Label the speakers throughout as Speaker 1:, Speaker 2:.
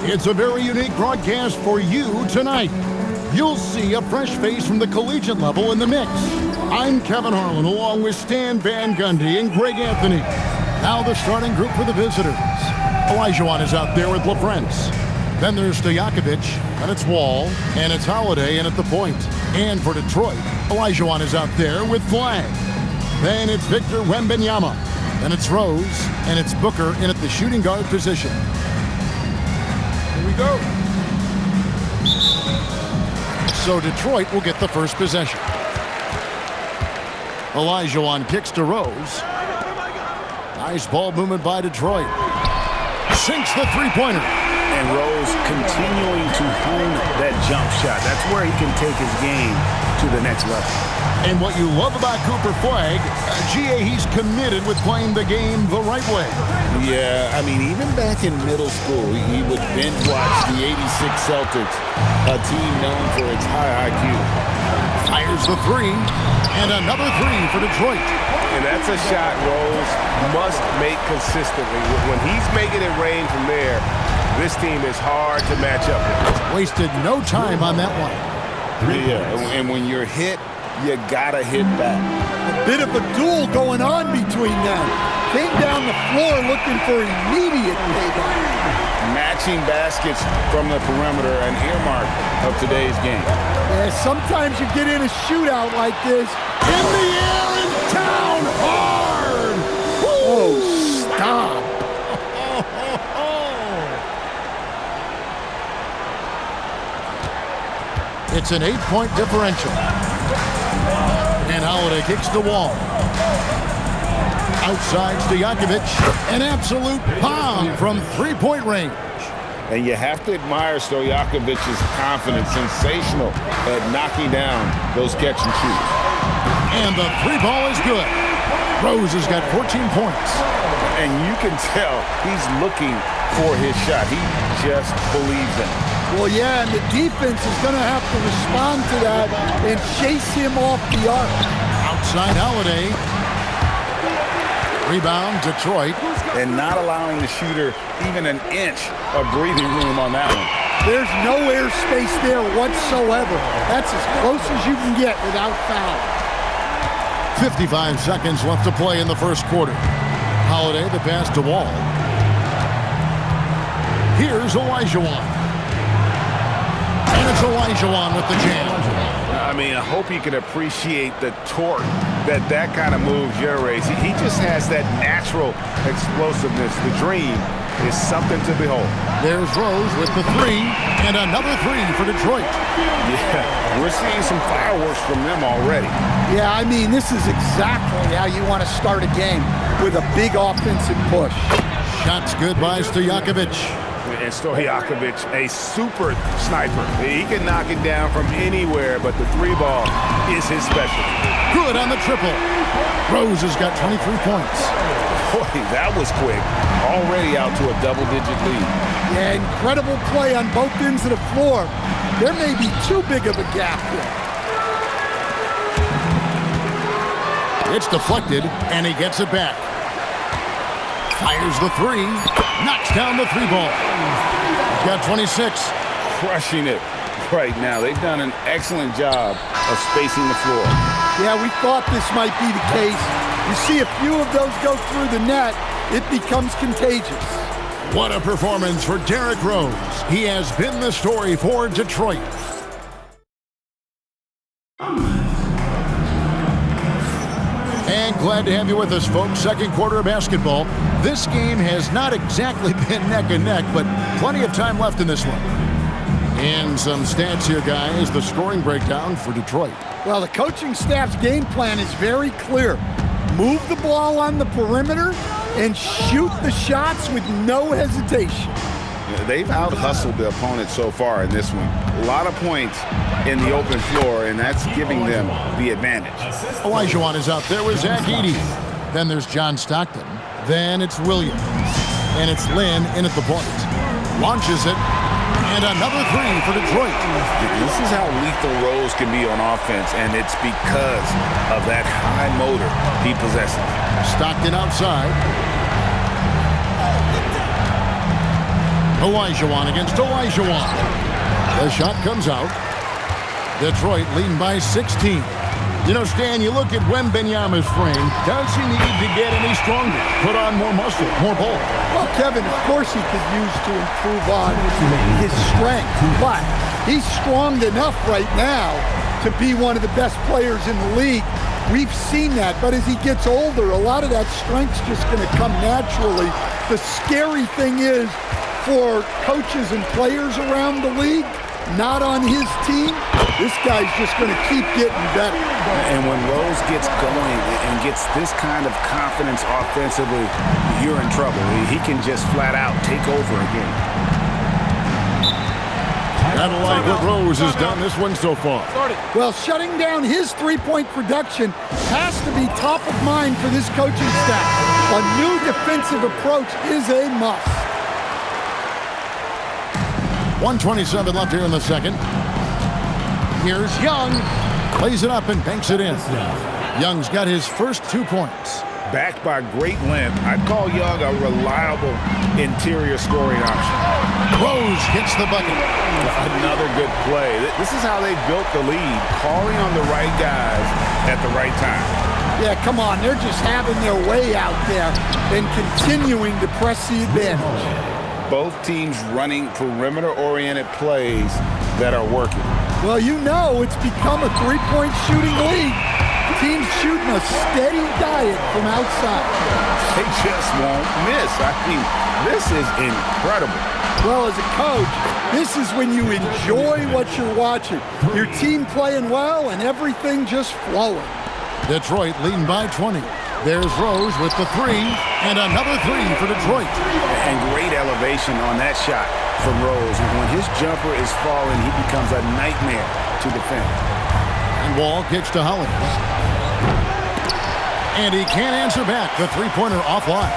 Speaker 1: It's a very unique broadcast for you tonight. You'll see a fresh face from the collegiate level in the mix. I'm Kevin Harlan along with Stan Van Gundy and Greg Anthony. Now the starting group for the visitors. Olajuwon is out there with LaFrentz. Then there's Stojakovic, and it's Wall, and it's Holiday in at the point. And for Detroit, Olajuwon is out there with Flag. Then it's Victor Wembanyama. Then it's Rose, and it's Booker in at the shooting guard position. Here we go. So Detroit will get the first possession. Olajuwon kicks to Rose. Nice ball movement by Detroit. Sinks the three-pointer.
Speaker 2: And Rose continuing to hone that jump shot. That's where he can take his game to the next level.
Speaker 1: And what you love about Cooper Flag, GA, he's committed with playing the game the right way.
Speaker 2: Yeah, I mean, even back in middle school, he would binge watch the '86 Celtics, a team known for its high IQ.
Speaker 1: Fires the three, and another three for Detroit.
Speaker 3: And that's a shot Rose must make consistently. When he's making it rain from there, this team is hard to match up with.
Speaker 1: Wasted no time on that one.
Speaker 2: Yeah, and when you're hit, you gotta hit back.
Speaker 4: A bit of a duel going on between them. Came down the floor looking for immediate payback.
Speaker 2: Matching baskets from the perimeter, an earmark of today's game.
Speaker 4: Yeah, sometimes you get in a shootout like this.
Speaker 1: In the air and down hard!
Speaker 4: Oh, stop.
Speaker 1: It's an 8-point differential. And Holiday kicks the wall. Outside Stojakovic, an absolute bomb from three-point range.
Speaker 2: And you have to admire Stojakovic's confidence, sensational at knocking down those catch and shoots.
Speaker 1: And the three ball is good. Rose has got 14 points.
Speaker 2: And you can tell he's looking for his shot. He just believes in it.
Speaker 4: Well, yeah, and the defense is going to have to respond to that and chase him off the arc.
Speaker 1: Outside Holiday. Rebound, Detroit.
Speaker 2: And not allowing the shooter even an inch of breathing room on that one.
Speaker 4: There's no airspace there whatsoever. That's as close as you can get without foul.
Speaker 1: 55 seconds left to play in the first quarter. Holiday, the pass to Wall. Here's Olajuwon. And it's Olajuwon with the jam.
Speaker 3: I mean, I hope you can appreciate the torque that kind of move generates. He just has that natural explosiveness. The dream is something to behold.
Speaker 1: There's Rose with the three, and another three for Detroit.
Speaker 2: Yeah, we're seeing some fireworks from them already.
Speaker 4: Yeah, I mean, this is exactly how you want to start a game, with a big offensive push.
Speaker 1: Shots good by Stojakovic.
Speaker 3: And Stojakovic, a super sniper. He can knock it down from anywhere, but the three ball is his specialty.
Speaker 1: Good on the triple. Rose has got 23 points.
Speaker 2: Boy, that was quick. Already out to a double-digit lead.
Speaker 4: Yeah, incredible play on both ends of the floor. There may be too big of a gap here.
Speaker 1: It's deflected, and he gets it back. Fires the three, knocks down the three ball. He's got 26.
Speaker 2: Crushing it right now. They've done an excellent job of spacing the floor.
Speaker 4: Yeah, we thought this might be the case. You see a few of those go through the net, it becomes contagious.
Speaker 1: What a performance for Derrick Rose. He has been the story for Detroit. And glad to have you with us, folks. Second quarter of basketball. This game has not exactly been neck and neck, but plenty of time left in this one. And some stats here, guys. The scoring breakdown for Detroit.
Speaker 4: Well, the coaching staff's game plan is very clear. Move the ball on the perimeter and shoot the shots with no hesitation.
Speaker 2: They've out-hustled the opponent so far in this one. A lot of points in the open floor, and that's giving them the advantage.
Speaker 1: Olajuwon is out there with Zach Edey. Then there's John Stockton. Then it's Williams. And it's Lynn in at the point. Launches it. And another three for Detroit.
Speaker 2: This is how lethal Rose can be on offense, and it's because of that high motor he possesses.
Speaker 1: Stockton outside. Olajuwon against Olajuwon. The shot comes out. Detroit leading by 16. You know, Stan, you look at Wembanyama's frame. Does he need to get any stronger? Put on more muscle, more bulk?
Speaker 4: Well, Kevin, of course he could use to improve on his strength, but he's strong enough right now to be one of the best players in the league. We've seen that, but as he gets older, a lot of that strength's just going to come naturally. The scary thing is, for coaches and players around the league, not on his team, this guy's just going to keep getting better.
Speaker 3: And when Rose gets going and gets this kind of confidence offensively, you're in trouble. He can just flat out take over again.
Speaker 1: Gotta like what Rose has done this one so far.
Speaker 4: Well, shutting down his three-point production has to be top of mind for this coaching staff. A new defensive approach is a must.
Speaker 1: 1:27 left here in the second. Here's Young. Plays it up and banks it in. Young's got his first 2 points.
Speaker 3: Backed by great length, I'd call Young a reliable interior scoring option.
Speaker 1: Rose hits the bucket.
Speaker 3: Another good play. This is how they built the lead, calling on the right guys at the right time.
Speaker 4: Yeah, come on. They're just having their way out there and continuing to press the advantage.
Speaker 3: Both teams running perimeter-oriented plays that are working.
Speaker 4: Well, you know it's become a three-point shooting league. Teams shooting a steady diet from outside.
Speaker 3: They just won't miss. I mean, this is incredible.
Speaker 4: Well, as a coach, this is when you enjoy what you're watching. Your team playing well and everything just flowing.
Speaker 1: Detroit leading by 20. There's Rose with the three, and another three for Detroit.
Speaker 3: And great elevation on that shot from Rose. And when his jumper is falling, he becomes a nightmare to defend.
Speaker 1: And Wall kicks to Holiday. And he can't answer back. The three-pointer offline.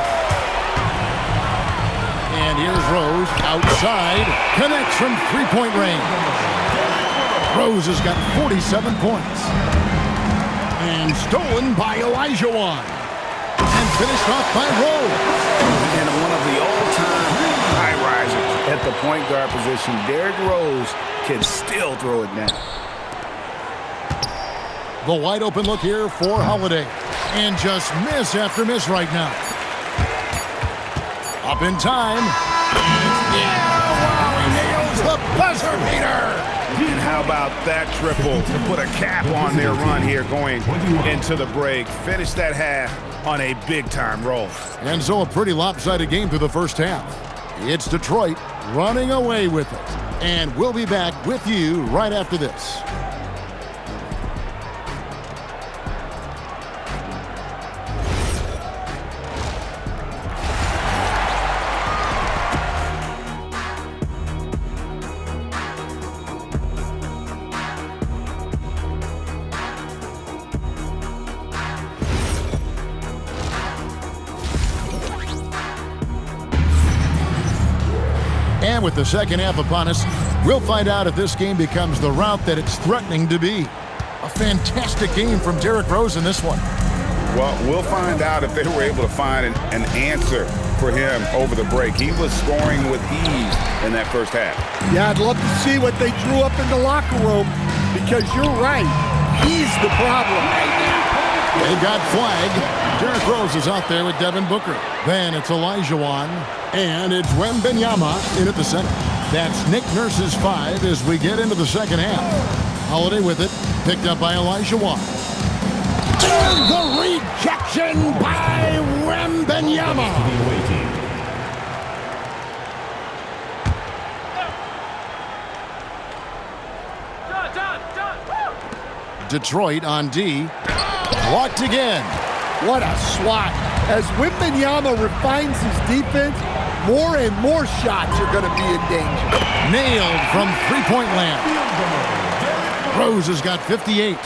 Speaker 1: And here's Rose outside. Connects from three-point range. Rose has got 47 points. And stolen by Olajuwon. And finished off by Rose.
Speaker 3: And one of the all-time high risers at the point guard position, Derrick Rose can still throw it down.
Speaker 1: The wide open look here for Holiday. And just miss after miss right now. Up in time. Yeah! Wow, he nails the buzzer beater!
Speaker 3: And how about that triple to put a cap on their run here going into the break. Finish that half on a big-time roll.
Speaker 1: And so a pretty lopsided game through the first half. It's Detroit running away with it. And we'll be back with you right after this. And with the second half upon us, we'll find out if this game becomes the route that it's threatening to be. A fantastic game from Derrick Rose in this one.
Speaker 3: Well, we'll find out if they were able to find an answer for him over the break. He was scoring with ease in that first half.
Speaker 4: Yeah, I'd love to see what they drew up in the locker room, because you're right. He's the problem right now.
Speaker 1: They got flagged. Derrick Rose is out there with Devin Booker. Then it's Olajuwon, and it's Wembanyama in at the center. That's Nick Nurse's 5 as we get into the second half. Holiday with it, picked up by Olajuwon. And the rejection by Wembanyama. Detroit on D. Blocked again.
Speaker 4: What a swat. As Wembanyama refines his defense, more and more shots are going to be in danger.
Speaker 1: Nailed from three-point land. Rose has got 58.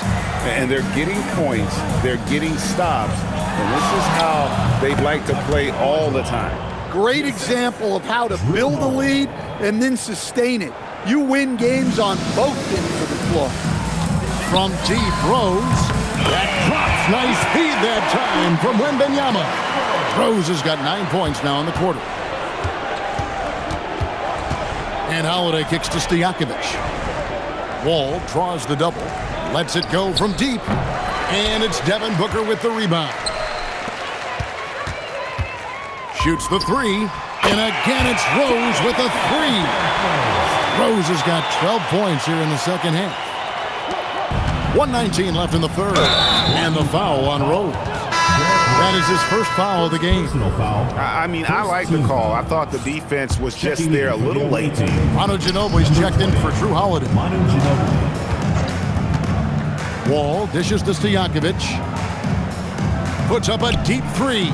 Speaker 3: And they're getting points. They're getting stops. And this is how they'd like to play all the time.
Speaker 4: Great example of how to build a lead and then sustain it. You win games on both ends of the floor.
Speaker 1: From deep, Rose. That drops. Nice feed that time from Wembanyama. Rose has got 9 points now in the quarter. And Holiday kicks to Stojakovic. Wall draws the double. Lets it go from deep. And it's Devin Booker with the rebound. Shoots the three. And again, it's Rose with a three. Rose has got 12 points here in the second half. 1:19 left in the third. And the foul on Rose. That is his first foul of the game.
Speaker 3: I mean, I like the call. I thought the defense was just there a little late.
Speaker 1: Manu Ginobili's checked in for Drew Holiday. Wall dishes to Stojakovic. Puts up a deep three.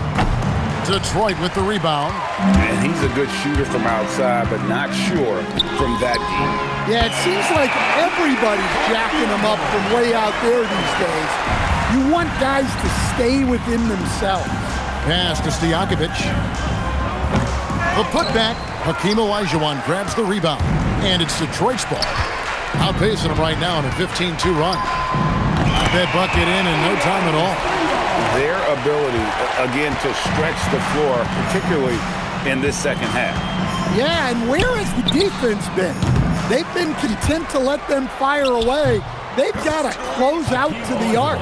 Speaker 1: Detroit with the rebound.
Speaker 3: And he's a good shooter from outside, but not sure from that deep.
Speaker 4: Yeah, it seems like everybody's jacking him up from way out there these days. You want guys to stay within themselves.
Speaker 1: Pass to Stojakovic. The putback. Hakeem Olajuwon grabs the rebound. And it's Detroit's ball. Outpacing him right now in a 15-2 run. Got that bucket in no time at all.
Speaker 3: Their ability, again, to stretch the floor, particularly in this second half.
Speaker 4: Yeah, and where has the defense been? They've been content to let them fire away. They've got to close out to the arc.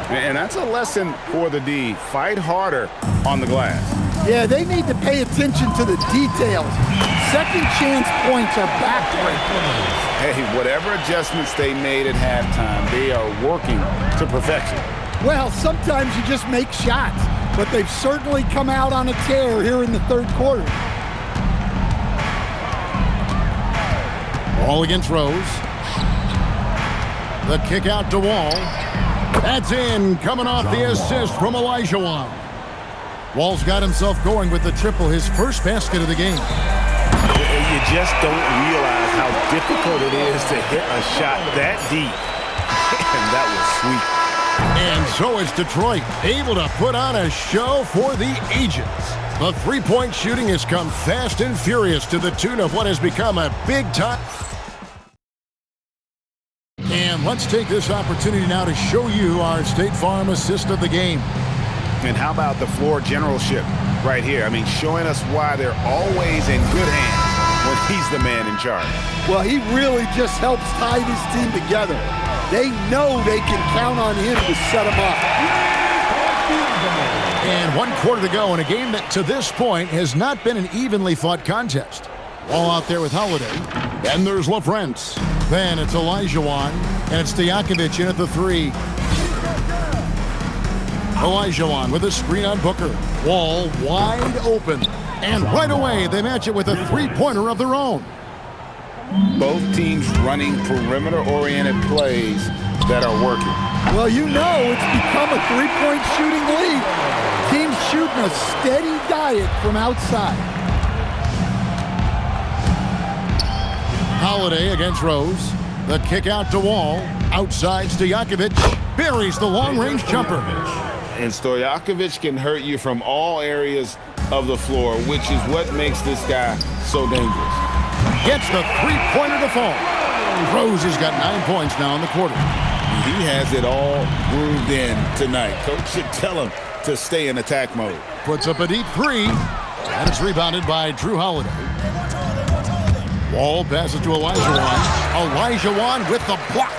Speaker 3: And that's a lesson for the D. Fight harder on the glass.
Speaker 4: Yeah, they need to pay attention to the details. Second chance points are backbreaking.
Speaker 3: Hey, whatever adjustments they made at halftime, they are working to perfection.
Speaker 4: Well, sometimes you just make shots, but they've certainly come out on a tear here in the third quarter.
Speaker 1: Ball against Rose. The kick out to Wall. That's in, coming off the assist from Olajuwon. Wall's got himself going with the triple, his first basket of the game.
Speaker 3: You just don't realize how difficult it is to hit a shot that deep. And that was sweet.
Speaker 1: And so is Detroit, able to put on a show for the ages. The three-point shooting has come fast and furious to the tune of what has become a big-time. And let's take this opportunity now to show you our State Farm assist of the game.
Speaker 3: And how about the floor generalship right here? I mean, showing us why they're always in good hands when he's the man in charge.
Speaker 4: Well, he really just helps tie this team together. They know they can count on him to set them up.
Speaker 1: And 1 quarter to go in a game that to this point has not been an evenly fought contest. Wall out there with Holiday. Then there's LaFrance. Then it's Olajuwon. And it's Stojakovic in at the three. Olajuwon with a screen on Booker. Wall wide open. And right away they match it with a three-pointer of their own.
Speaker 3: Both teams running perimeter-oriented plays that are working.
Speaker 4: Well, you know it's become a three-point shooting league. Teams shooting a steady diet from outside.
Speaker 1: Holiday against Rose. The kick out to Wall. Outside Stojakovic. Buries the long-range jumper.
Speaker 2: And Stojakovic can hurt you from all areas of the floor, which is what makes this guy so dangerous.
Speaker 1: Gets the three-pointer to fall. Rose has got 9 points now in the quarter.
Speaker 2: He has it all grooved in tonight. Coach should tell him to stay in attack mode.
Speaker 1: Puts up a deep three. And it's rebounded by Drew Holiday. Wall passes to Olajuwon. Olajuwon with the block.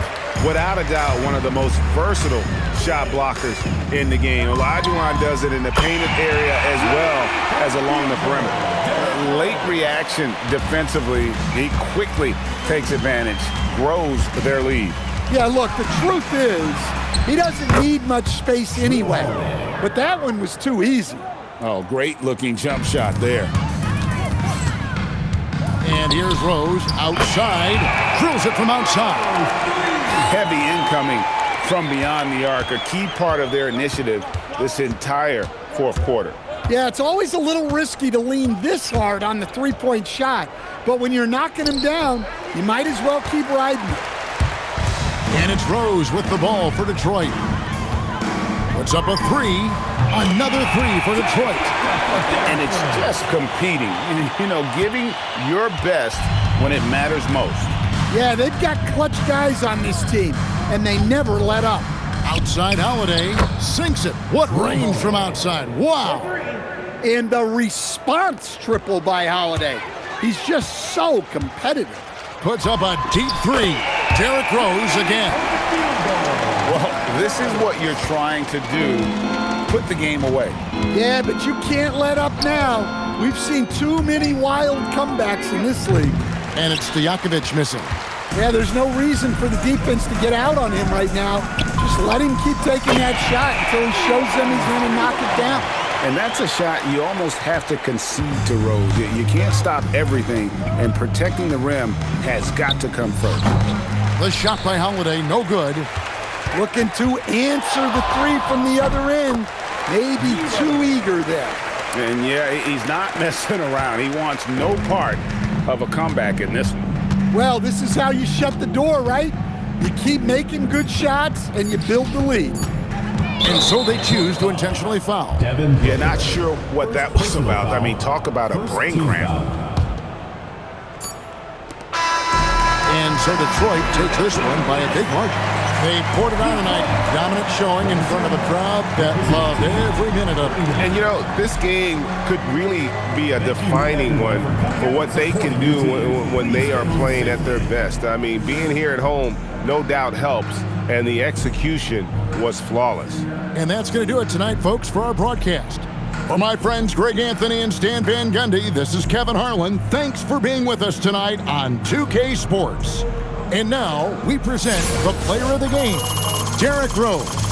Speaker 3: Without a doubt, one of the most versatile shot blockers in the game. Olajuwon does it in the painted area as well as along the perimeter. Late reaction defensively, he quickly takes advantage, grows their lead.
Speaker 4: Yeah, look, the truth is he doesn't need much space anyway, but that one was too easy.
Speaker 2: Oh, great looking jump shot there.
Speaker 1: And here's Rose outside, drills it from outside.
Speaker 3: Heavy incoming from beyond the arc, a key part of their initiative this entire fourth quarter.
Speaker 4: Yeah, it's always a little risky to lean this hard on the three-point shot, but when you're knocking him down, you might as well keep riding it.
Speaker 1: And it's Rose with the ball for Detroit. Puts up a three, another three for Detroit.
Speaker 3: And it's just competing, you know, giving your best when it matters most.
Speaker 4: Yeah, they've got clutch guys on this team, and they never let up.
Speaker 1: Outside Holiday, sinks it. What range from outside, wow.
Speaker 4: And the response triple by Holiday. He's just so competitive.
Speaker 1: Puts up a deep three. Derrick Rose again.
Speaker 3: Well, this is what you're trying to do. Put the game away.
Speaker 4: Yeah, but you can't let up now. We've seen too many wild comebacks in this league.
Speaker 1: And it's Stojakovic missing.
Speaker 4: Yeah, there's no reason for the defense to get out on him right now. Just let him keep taking that shot until he shows them he's going to knock it down.
Speaker 3: And that's a shot you almost have to concede to Rose. You can't stop everything, and protecting the rim has got to come first.
Speaker 1: The shot by Holiday, no good.
Speaker 4: Looking to answer the three from the other end. Maybe too eager there.
Speaker 3: And yeah, he's not messing around. He wants no part of a comeback in this one.
Speaker 4: Well, this is how you shut the door, right? You keep making good shots and you build the lead.
Speaker 1: And so they choose to intentionally foul.
Speaker 3: Yeah, not sure what that was about. I mean, talk about a brain cramp.
Speaker 1: And so Detroit takes this one by a big margin. They poured it on tonight. Dominant showing in front of a crowd that loved every minute of it.
Speaker 5: And, you know, this game could really be a defining one for what they can do when they are playing at their best. I mean, being here at home no doubt helps, and the execution was flawless.
Speaker 1: And that's going to do it tonight, folks, for our broadcast. For my friends Greg Anthony and Stan Van Gundy, this is Kevin Harlan. Thanks for being with us tonight on 2K Sports. And now we present the player of the game, Derrick Rose.